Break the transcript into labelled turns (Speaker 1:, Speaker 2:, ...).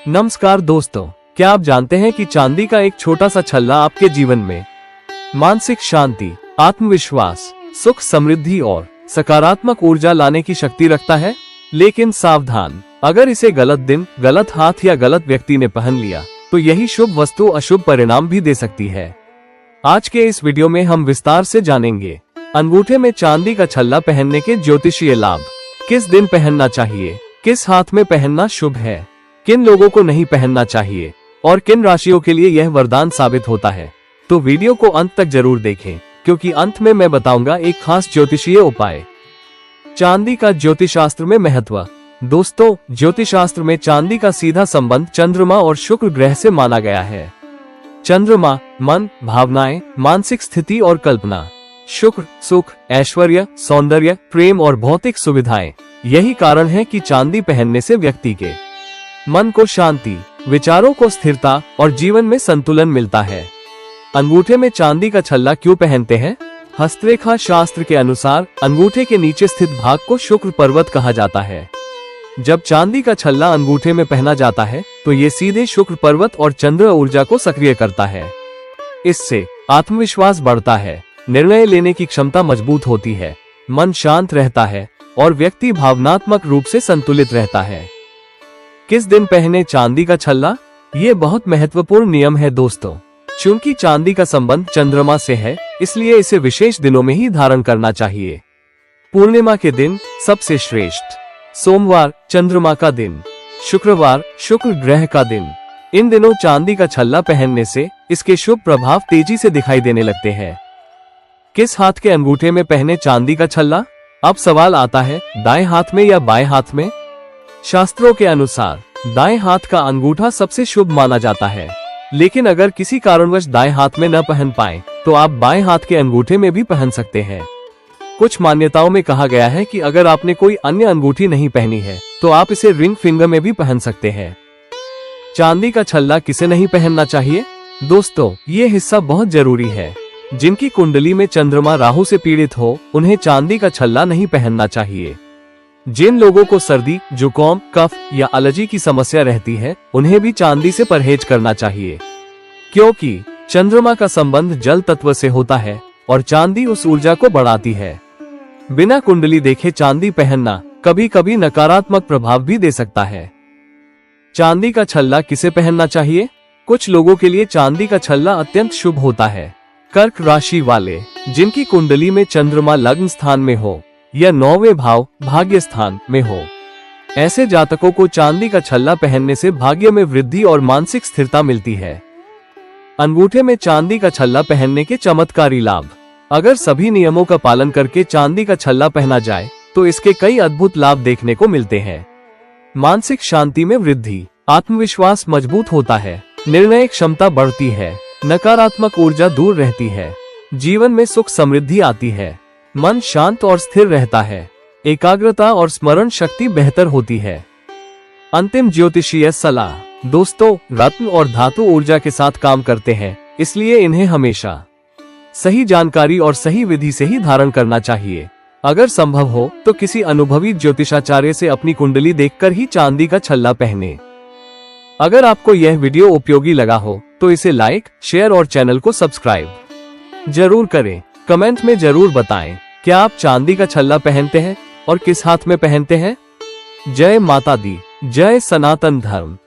Speaker 1: नमस्कार दोस्तों, क्या आप जानते हैं कि चांदी का एक छोटा सा छल्ला आपके जीवन में मानसिक शांति, आत्मविश्वास, सुख, समृद्धि और सकारात्मक ऊर्जा लाने की शक्ति रखता है। लेकिन सावधान, अगर इसे गलत दिन, गलत हाथ या गलत व्यक्ति ने पहन लिया तो यही शुभ वस्तु अशुभ परिणाम भी दे सकती है। आज के इस वीडियो में हम विस्तार से जानेंगे अंगूठे में चांदी का छल्ला पहनने के ज्योतिषीय लाभ, किस दिन पहनना चाहिए, किस हाथ में पहनना शुभ है, किन लोगों को नहीं पहनना चाहिए और किन राशियों के लिए यह वरदान साबित होता है। तो वीडियो को अंत तक जरूर देखें, क्योंकि अंत में मैं बताऊंगा एक खास ज्योतिषीय उपाय। चांदी का ज्योतिषशास्त्र में महत्व। दोस्तों, ज्योतिषशास्त्र में चांदी का सीधा संबंध चंद्रमा और शुक्र ग्रह से माना गया है। चंद्रमा मन, भावनाएं, मानसिक स्थिति और कल्पना। शुक्र सुख, ऐश्वर्य, सौंदर्य, प्रेम और भौतिक सुविधाएं। यही कारण है कि चांदी पहनने से व्यक्ति के मन को शांति, विचारों को स्थिरता और जीवन में संतुलन मिलता है। अंगूठे में चांदी का छल्ला क्यों पहनते हैं? हस्तरेखा शास्त्र के अनुसार अंगूठे के नीचे स्थित भाग को शुक्र पर्वत कहा जाता है। जब चांदी का छल्ला अंगूठे में पहना जाता है तो ये सीधे शुक्र पर्वत और चंद्र ऊर्जा को सक्रिय करता है। इससे आत्मविश्वास बढ़ता है, निर्णय लेने की क्षमता मजबूत होती है, मन शांत रहता है और व्यक्ति भावनात्मक रूप से संतुलित रहता है। किस दिन पहने चांदी का छल्ला? ये बहुत महत्वपूर्ण नियम है दोस्तों। चूंकि चांदी का संबंध चंद्रमा से है, इसलिए इसे विशेष दिनों में ही धारण करना चाहिए। पूर्णिमा के दिन सबसे श्रेष्ठ, सोमवार चंद्रमा का दिन, शुक्रवार शुक्र ग्रह का दिन। इन दिनों चांदी का छल्ला पहनने से इसके शुभ प्रभाव तेजी से दिखाई देने लगते हैं। किस हाथ के अंगूठे में पहने चांदी का छल्ला? अब सवाल आता है, दाएं हाथ में या बाएं हाथ में? शास्त्रों के अनुसार दाएं हाथ का अंगूठा सबसे शुभ माना जाता है, लेकिन अगर किसी कारणवश दाएं हाथ में न पहन पाए तो आप बाएं हाथ के अंगूठे में भी पहन सकते हैं। कुछ मान्यताओं में कहा गया है कि अगर आपने कोई अन्य अंगूठी नहीं पहनी है तो आप इसे रिंग फिंगर में भी पहन सकते हैं। चांदी का छल्ला किसे नहीं पहनना चाहिए? दोस्तों, ये हिस्सा बहुत जरूरी है। जिनकी कुंडली में चंद्रमा राहु से पीड़ित हो, उन्हें चांदी का छल्ला नहीं पहनना चाहिए। जिन लोगों को सर्दी, जुकाम, कफ या एलर्जी की समस्या रहती है, उन्हें भी चांदी से परहेज करना चाहिए, क्योंकि चंद्रमा का संबंध जल तत्व से होता है और चांदी उस ऊर्जा को बढ़ाती है। बिना कुंडली देखे चांदी पहनना कभी कभी नकारात्मक प्रभाव भी दे सकता है। चांदी का छल्ला किसे पहनना चाहिए? कुछ लोगों के लिए चांदी का छल्ला अत्यंत शुभ होता है। कर्क राशि वाले, जिनकी कुंडली में चंद्रमा लग्न स्थान में हो या 9वें भाव भाग्य स्थान में हो, ऐसे जातकों को चांदी का छल्ला पहनने से भाग्य में वृद्धि और मानसिक स्थिरता मिलती है। अंगूठे में चांदी का छल्ला पहनने के चमत्कारी लाभ। अगर सभी नियमों का पालन करके चांदी का छल्ला पहना जाए तो इसके कई अद्भुत लाभ देखने को मिलते हैं। मानसिक शांति में वृद्धि, आत्मविश्वास मजबूत होता है, निर्णय क्षमता बढ़ती है, नकारात्मक ऊर्जा दूर रहती है, जीवन में सुख समृद्धि आती है, मन शांत और स्थिर रहता है, एकाग्रता और स्मरण शक्ति बेहतर होती है। अंतिम ज्योतिषीय सलाह। दोस्तों, रत्न और धातु ऊर्जा के साथ काम करते हैं, इसलिए इन्हें हमेशा सही जानकारी और सही विधि से ही धारण करना चाहिए। अगर संभव हो तो किसी अनुभवी ज्योतिषाचार्य से अपनी कुंडली देखकर ही चांदी का छल्ला पहने। अगर आपको यह वीडियो उपयोगी लगा हो तो इसे लाइक, शेयर और चैनल को सब्सक्राइब जरूर करें। कमेंट में जरूर बताएं, क्या आप चांदी का छल्ला पहनते हैं और किस हाथ में पहनते हैं? जय माता दी, जय सनातन धर्म।